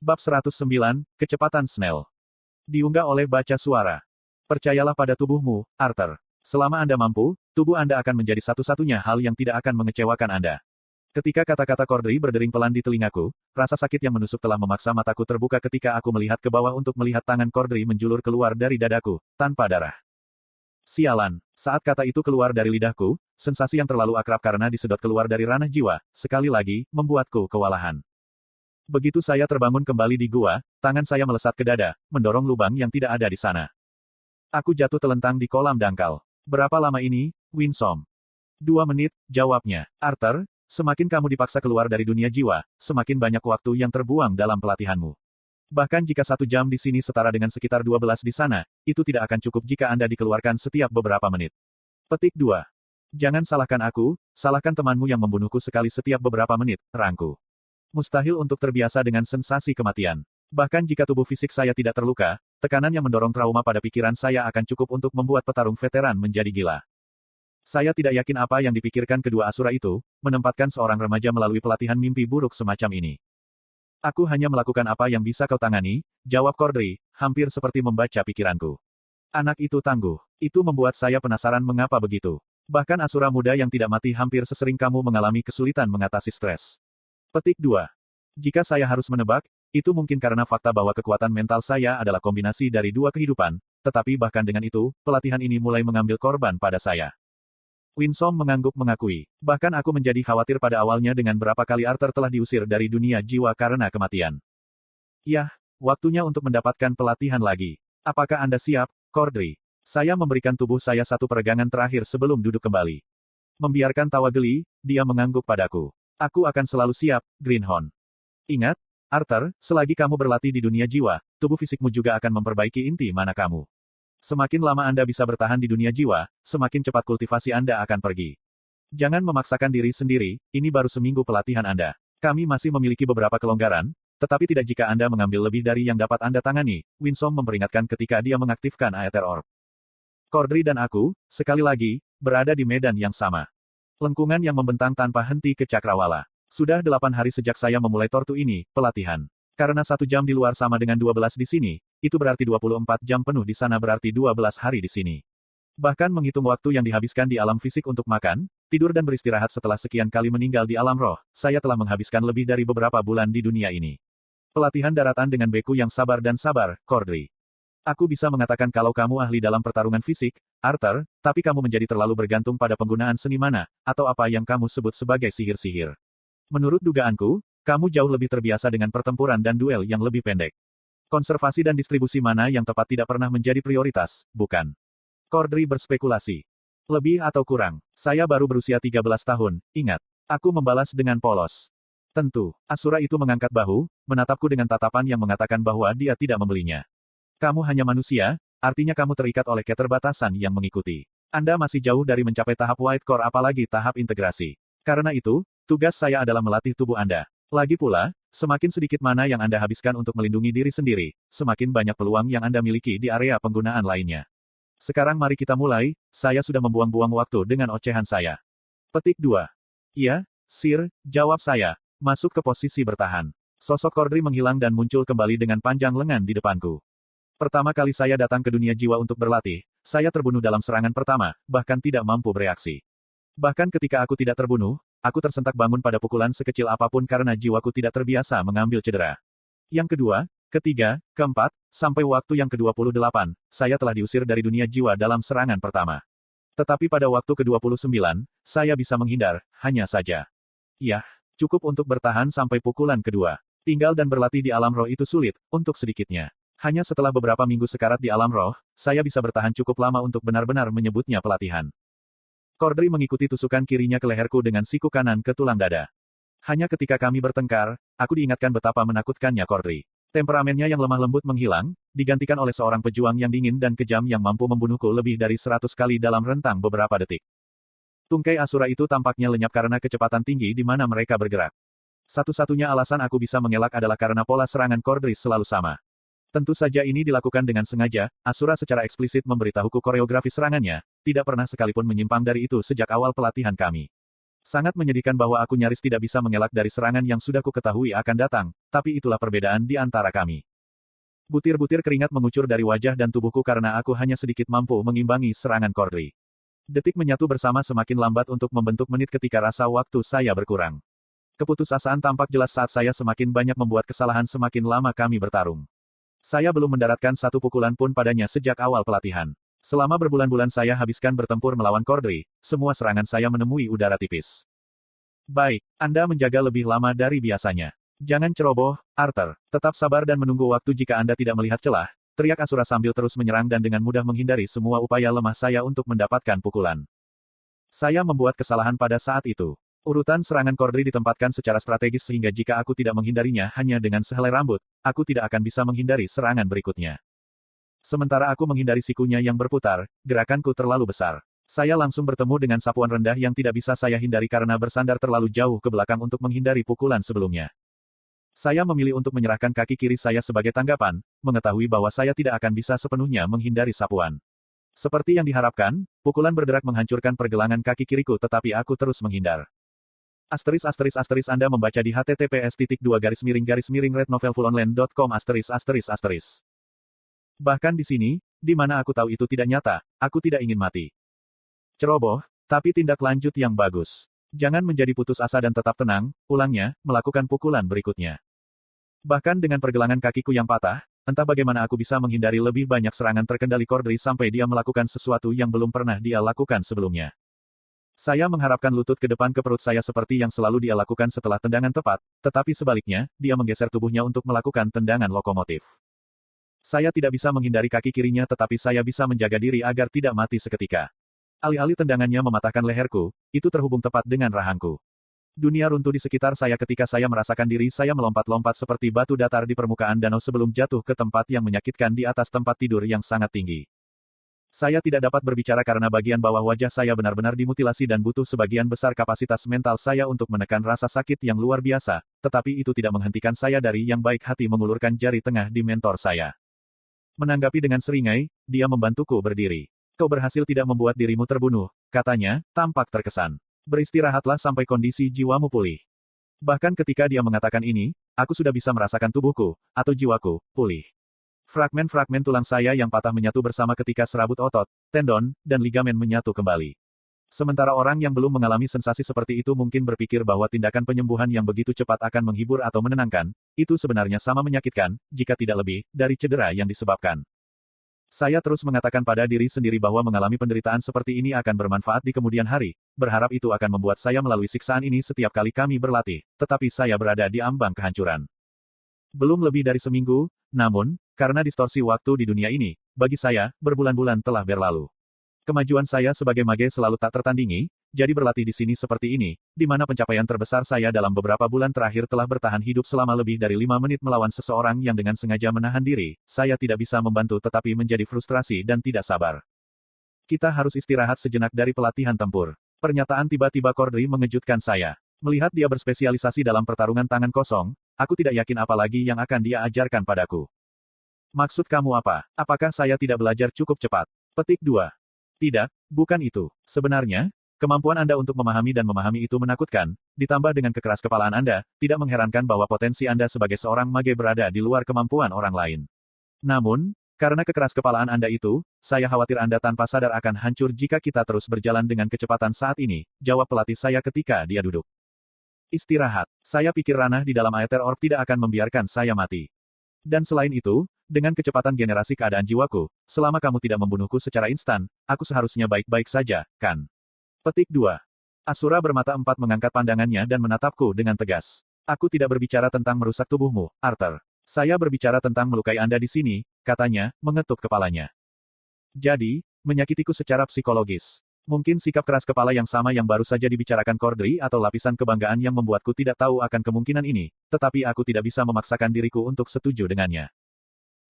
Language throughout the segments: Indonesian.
Bab 109, Kecepatan Snell. Diunggah oleh Baca Suara. Percayalah pada tubuhmu, Arthur. Selama Anda mampu, tubuh Anda akan menjadi satu-satunya hal yang tidak akan mengecewakan Anda. Ketika kata-kata Cordry berdering pelan di telingaku, rasa sakit yang menusuk telah memaksa mataku terbuka ketika aku melihat ke bawah untuk melihat tangan Cordry menjulur keluar dari dadaku, tanpa darah. Sialan, saat kata itu keluar dari lidahku, sensasi yang terlalu akrab karena disedot keluar dari ranah jiwa, sekali lagi, membuatku kewalahan. Begitu saya terbangun kembali di gua, tangan saya melesat ke dada, mendorong lubang yang tidak ada di sana. Aku jatuh telentang di kolam dangkal. Berapa lama ini, Winsome? 2 menit, jawabnya. Arthur, semakin kamu dipaksa keluar dari dunia jiwa, semakin banyak waktu yang terbuang dalam pelatihanmu. Bahkan jika 1 jam di sini setara dengan sekitar 12 di sana, itu tidak akan cukup jika Anda dikeluarkan setiap beberapa menit. Petik 2. Jangan salahkan aku, salahkan temanmu yang membunuhku sekali setiap beberapa menit, terangku. Mustahil untuk terbiasa dengan sensasi kematian. Bahkan jika tubuh fisik saya tidak terluka, tekanan yang mendorong trauma pada pikiran saya akan cukup untuk membuat petarung veteran menjadi gila. Saya tidak yakin apa yang dipikirkan kedua asura itu, menempatkan seorang remaja melalui pelatihan mimpi buruk semacam ini. Aku hanya melakukan apa yang bisa kau tangani, jawab Cordry, hampir seperti membaca pikiranku. Anak itu tangguh. Itu membuat saya penasaran mengapa begitu. Bahkan asura muda yang tidak mati hampir sesering kamu mengalami kesulitan mengatasi stres. Petik 2. Jika saya harus menebak, itu mungkin karena fakta bahwa kekuatan mental saya adalah kombinasi dari 2 kehidupan, tetapi bahkan dengan itu, pelatihan ini mulai mengambil korban pada saya. Winsome mengangguk mengakui. Bahkan aku menjadi khawatir pada awalnya dengan berapa kali Arthur telah diusir dari dunia jiwa karena kematian. Yah, waktunya untuk mendapatkan pelatihan lagi. Apakah Anda siap, Cordry? Saya memberikan tubuh saya satu peregangan terakhir sebelum duduk kembali. Membiarkan tawa geli, dia mengangguk padaku. Aku akan selalu siap, Greenhorn. Ingat, Arthur, selagi kamu berlatih di dunia jiwa, tubuh fisikmu juga akan memperbaiki inti mana kamu. Semakin lama Anda bisa bertahan di dunia jiwa, semakin cepat kultivasi Anda akan pergi. Jangan memaksakan diri sendiri, ini baru seminggu pelatihan Anda. Kami masih memiliki beberapa kelonggaran, tetapi tidak jika Anda mengambil lebih dari yang dapat Anda tangani, Winsome memperingatkan ketika dia mengaktifkan Aether Orb. Cordry dan aku, sekali lagi, berada di medan yang sama. Lengkungan yang membentang tanpa henti ke cakrawala. Sudah 8 hari sejak saya memulai tortu ini, pelatihan. Karena 1 jam di luar sama dengan 12 di sini, itu berarti 24 jam penuh di sana berarti 12 hari di sini. Bahkan menghitung waktu yang dihabiskan di alam fisik untuk makan, tidur dan beristirahat setelah sekian kali meninggal di alam roh, saya telah menghabiskan lebih dari beberapa bulan di dunia ini. Pelatihan daratan dengan beku yang sabar dan sabar, Cordry. Aku bisa mengatakan kalau kamu ahli dalam pertarungan fisik, Arthur, tapi kamu menjadi terlalu bergantung pada penggunaan seni mana, atau apa yang kamu sebut sebagai sihir-sihir. Menurut dugaanku, kamu jauh lebih terbiasa dengan pertempuran dan duel yang lebih pendek. Konservasi dan distribusi mana yang tepat tidak pernah menjadi prioritas, bukan? Cordry berspekulasi. Lebih atau kurang, saya baru berusia 13 tahun, ingat. Aku membalas dengan polos. Tentu, asura itu mengangkat bahu, menatapku dengan tatapan yang mengatakan bahwa dia tidak membelinya. Kamu hanya manusia, artinya kamu terikat oleh keterbatasan yang mengikuti. Anda masih jauh dari mencapai tahap White Core apalagi tahap integrasi. Karena itu, tugas saya adalah melatih tubuh Anda. Lagi pula, semakin sedikit mana yang Anda habiskan untuk melindungi diri sendiri, semakin banyak peluang yang Anda miliki di area penggunaan lainnya. Sekarang mari kita mulai, saya sudah membuang-buang waktu dengan ocehan saya. Petik 2. Iya, Sir, jawab saya. Masuk ke posisi bertahan. Sosok Cordry menghilang dan muncul kembali dengan panjang lengan di depanku. Pertama kali saya datang ke dunia jiwa untuk berlatih, saya terbunuh dalam serangan pertama, bahkan tidak mampu bereaksi. Bahkan ketika aku tidak terbunuh, aku tersentak bangun pada pukulan sekecil apapun karena jiwaku tidak terbiasa mengambil cedera. Yang kedua, ketiga, keempat, sampai waktu yang ke-28, saya telah diusir dari dunia jiwa dalam serangan pertama. Tetapi pada waktu ke-29, saya bisa menghindar, hanya saja. Yah, cukup untuk bertahan sampai pukulan kedua. Tinggal dan berlatih di alam roh itu sulit, untuk sedikitnya. Hanya setelah beberapa minggu sekarat di alam roh, saya bisa bertahan cukup lama untuk benar-benar menyebutnya pelatihan. Cordry mengikuti tusukan kirinya ke leherku dengan siku kanan ke tulang dada. Hanya ketika kami bertengkar, aku diingatkan betapa menakutkannya Cordry. Temperamennya yang lemah lembut menghilang, digantikan oleh seorang pejuang yang dingin dan kejam yang mampu membunuhku lebih dari 100 kali dalam rentang beberapa detik. Tungkai asura itu tampaknya lenyap karena kecepatan tinggi di mana mereka bergerak. Satu-satunya alasan aku bisa mengelak adalah karena pola serangan Cordry selalu sama. Tentu saja ini dilakukan dengan sengaja, asura secara eksplisit memberitahuku koreografi serangannya, tidak pernah sekalipun menyimpang dari itu sejak awal pelatihan kami. Sangat menyedihkan bahwa aku nyaris tidak bisa mengelak dari serangan yang sudah ku ketahui akan datang, tapi itulah perbedaan di antara kami. Butir-butir keringat mengucur dari wajah dan tubuhku karena aku hanya sedikit mampu mengimbangi serangan Cordry. Detik menyatu bersama semakin lambat untuk membentuk menit ketika rasa waktu saya berkurang. Keputusasaan tampak jelas saat saya semakin banyak membuat kesalahan semakin lama kami bertarung. Saya belum mendaratkan satu pukulan pun padanya sejak awal pelatihan. Selama berbulan-bulan saya habiskan bertempur melawan Cordry, semua serangan saya menemui udara tipis. Baik, Anda menjaga lebih lama dari biasanya. Jangan ceroboh, Arthur. Tetap sabar dan menunggu waktu jika Anda tidak melihat celah, teriak Asura sambil terus menyerang dan dengan mudah menghindari semua upaya lemah saya untuk mendapatkan pukulan. Saya membuat kesalahan pada saat itu. Urutan serangan Cordry ditempatkan secara strategis sehingga jika aku tidak menghindarinya hanya dengan sehelai rambut, aku tidak akan bisa menghindari serangan berikutnya. Sementara aku menghindari sikunya yang berputar, gerakanku terlalu besar. Saya langsung bertemu dengan sapuan rendah yang tidak bisa saya hindari karena bersandar terlalu jauh ke belakang untuk menghindari pukulan sebelumnya. Saya memilih untuk menyerahkan kaki kiri saya sebagai tanggapan, mengetahui bahwa saya tidak akan bisa sepenuhnya menghindari sapuan. Seperti yang diharapkan, pukulan berderak menghancurkan pergelangan kaki kiriku tetapi aku terus menghindar. Anda membaca di https://rednovelfullonline.com. Bahkan di sini, di mana aku tahu itu tidak nyata, aku tidak ingin mati. Ceroboh, tapi tindak lanjut yang bagus. Jangan menjadi putus asa dan tetap tenang, ulangnya, melakukan pukulan berikutnya. Bahkan dengan pergelangan kakiku yang patah, entah bagaimana aku bisa menghindari lebih banyak serangan terkendali Cordry sampai dia melakukan sesuatu yang belum pernah dia lakukan sebelumnya. Saya mengharapkan lutut ke depan ke perut saya seperti yang selalu dia lakukan setelah tendangan tepat, tetapi sebaliknya, dia menggeser tubuhnya untuk melakukan tendangan lokomotif. Saya tidak bisa menghindari kaki kirinya tetapi saya bisa menjaga diri agar tidak mati seketika. Alih-alih tendangannya mematahkan leherku, itu terhubung tepat dengan rahangku. Dunia runtuh di sekitar saya ketika saya merasakan diri saya melompat-lompat seperti batu datar di permukaan danau sebelum jatuh ke tempat yang menyakitkan di atas tempat tidur yang sangat tinggi. Saya tidak dapat berbicara karena bagian bawah wajah saya benar-benar dimutilasi dan butuh sebagian besar kapasitas mental saya untuk menekan rasa sakit yang luar biasa, tetapi itu tidak menghentikan saya dari yang baik hati mengulurkan jari tengah di mentor saya. Menanggapi dengan seringai, dia membantuku berdiri. Kau berhasil tidak membuat dirimu terbunuh, katanya, tampak terkesan. Beristirahatlah sampai kondisi jiwamu pulih. Bahkan ketika dia mengatakan ini, aku sudah bisa merasakan tubuhku, atau jiwaku, pulih. Fragmen-fragmen tulang saya yang patah menyatu bersama ketika serabut otot, tendon, dan ligamen menyatu kembali. Sementara orang yang belum mengalami sensasi seperti itu mungkin berpikir bahwa tindakan penyembuhan yang begitu cepat akan menghibur atau menenangkan, itu sebenarnya sama menyakitkan, jika tidak lebih, dari cedera yang disebabkan. Saya terus mengatakan pada diri sendiri bahwa mengalami penderitaan seperti ini akan bermanfaat di kemudian hari, berharap itu akan membuat saya melalui siksaan ini setiap kali kami berlatih, tetapi saya berada di ambang kehancuran. Belum lebih dari seminggu, namun, karena distorsi waktu di dunia ini, bagi saya, berbulan-bulan telah berlalu. Kemajuan saya sebagai mage selalu tak tertandingi, jadi berlatih di sini seperti ini, di mana pencapaian terbesar saya dalam beberapa bulan terakhir telah bertahan hidup selama lebih dari 5 menit melawan seseorang yang dengan sengaja menahan diri, saya tidak bisa membantu tetapi menjadi frustrasi dan tidak sabar. Kita harus istirahat sejenak dari pelatihan tempur. Pernyataan tiba-tiba Cordry mengejutkan saya. Melihat dia berspesialisasi dalam pertarungan tangan kosong, aku tidak yakin apa lagi yang akan dia ajarkan padaku. Maksud kamu apa? Apakah saya tidak belajar cukup cepat? Petik 2. Tidak, bukan itu. Sebenarnya, kemampuan Anda untuk memahami dan memahami itu menakutkan, ditambah dengan kekeras kepalaan Anda, tidak mengherankan bahwa potensi Anda sebagai seorang mage berada di luar kemampuan orang lain. Namun, karena kekeras kepalaan Anda itu, saya khawatir Anda tanpa sadar akan hancur jika kita terus berjalan dengan kecepatan saat ini, jawab pelatih saya ketika dia duduk. Istirahat. Saya pikir ranah di dalam Aether Orb tidak akan membiarkan saya mati. Dan selain itu, dengan kecepatan generasi keadaan jiwaku, selama kamu tidak membunuhku secara instan, aku seharusnya baik-baik saja, kan? Petik 2. Asura bermata empat mengangkat pandangannya dan menatapku dengan tegas. Aku tidak berbicara tentang merusak tubuhmu, Arthur. Saya berbicara tentang melukai Anda di sini, katanya, mengetuk kepalanya. Jadi, menyakitiku secara psikologis. Mungkin sikap keras kepala yang sama yang baru saja dibicarakan Cordry atau lapisan kebanggaan yang membuatku tidak tahu akan kemungkinan ini, tetapi aku tidak bisa memaksakan diriku untuk setuju dengannya.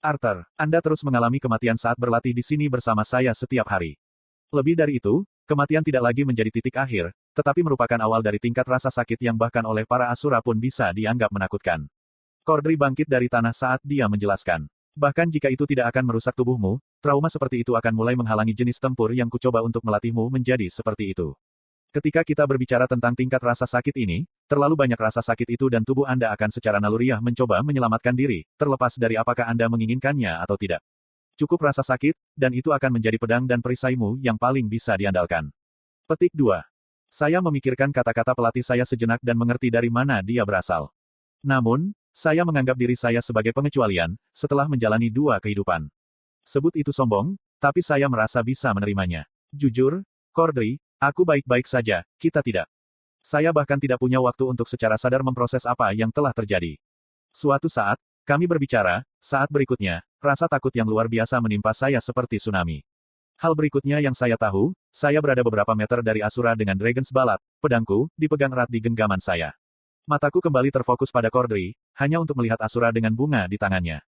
Arthur, Anda terus mengalami kematian saat berlatih di sini bersama saya setiap hari. Lebih dari itu, kematian tidak lagi menjadi titik akhir, tetapi merupakan awal dari tingkat rasa sakit yang bahkan oleh para Asura pun bisa dianggap menakutkan. Cordry bangkit dari tanah saat dia menjelaskan. Bahkan jika itu tidak akan merusak tubuhmu, trauma seperti itu akan mulai menghalangi jenis tempur yang kucoba untuk melatihmu menjadi seperti itu. Ketika kita berbicara tentang tingkat rasa sakit ini, terlalu banyak rasa sakit itu dan tubuh Anda akan secara naluriah mencoba menyelamatkan diri, terlepas dari apakah Anda menginginkannya atau tidak. Cukup rasa sakit, dan itu akan menjadi pedang dan perisaimu yang paling bisa diandalkan. Petik 2. Saya memikirkan kata-kata pelatih saya sejenak dan mengerti dari mana dia berasal. Namun, saya menganggap diri saya sebagai pengecualian, setelah menjalani 2 kehidupan. Sebut itu sombong, tapi saya merasa bisa menerimanya. Jujur, Cordry, aku baik-baik saja, kita tidak. Saya bahkan tidak punya waktu untuk secara sadar memproses apa yang telah terjadi. Suatu saat, kami berbicara, saat berikutnya, rasa takut yang luar biasa menimpa saya seperti tsunami. Hal berikutnya yang saya tahu, saya berada beberapa meter dari Asura dengan Dragon's Balat, pedangku, dipegang erat di genggaman saya. Mataku kembali terfokus pada Cordry, hanya untuk melihat Asura dengan bunga di tangannya.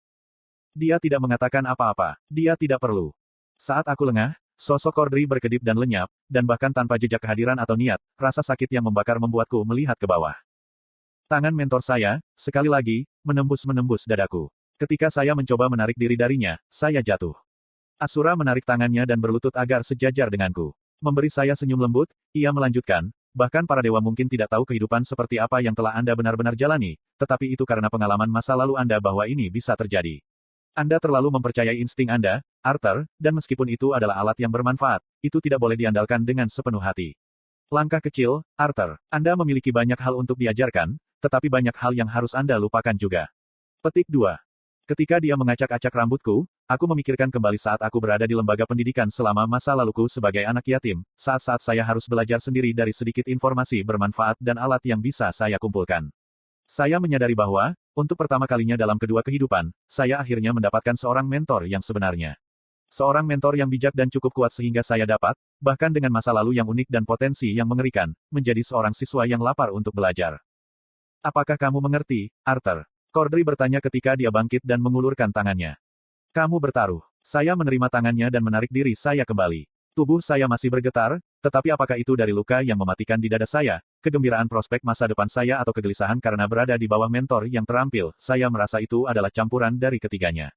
Dia tidak mengatakan apa-apa, dia tidak perlu. Saat aku lengah, sosok Cordry berkedip dan lenyap, dan bahkan tanpa jejak kehadiran atau niat, rasa sakit yang membakar membuatku melihat ke bawah. Tangan mentor saya, sekali lagi, menembus dadaku. Ketika saya mencoba menarik diri darinya, saya jatuh. Asura menarik tangannya dan berlutut agar sejajar denganku. Memberi saya senyum lembut, ia melanjutkan, bahkan para dewa mungkin tidak tahu kehidupan seperti apa yang telah Anda benar-benar jalani, tetapi itu karena pengalaman masa lalu Anda bahwa ini bisa terjadi. Anda terlalu mempercayai insting Anda, Arthur, dan meskipun itu adalah alat yang bermanfaat, itu tidak boleh diandalkan dengan sepenuh hati. Langkah kecil, Arthur. Anda memiliki banyak hal untuk diajarkan, tetapi banyak hal yang harus Anda lupakan juga. Petik 2. Ketika dia mengacak-acak rambutku, aku memikirkan kembali saat aku berada di lembaga pendidikan selama masa laluku sebagai anak yatim, saat-saat saya harus belajar sendiri dari sedikit informasi bermanfaat dan alat yang bisa saya kumpulkan. Saya menyadari bahwa, untuk pertama kalinya dalam kedua kehidupan, saya akhirnya mendapatkan seorang mentor yang sebenarnya. Seorang mentor yang bijak dan cukup kuat sehingga saya dapat, bahkan dengan masa lalu yang unik dan potensi yang mengerikan, menjadi seorang siswa yang lapar untuk belajar. Apakah kamu mengerti, Arthur? Cordry bertanya ketika dia bangkit dan mengulurkan tangannya. Kamu bertaruh. Saya menerima tangannya dan menarik diri saya kembali. Tubuh saya masih bergetar, tetapi apakah itu dari luka yang mematikan di dada saya, kegembiraan prospek masa depan saya atau kegelisahan karena berada di bawah mentor yang terampil, saya merasa itu adalah campuran dari ketiganya.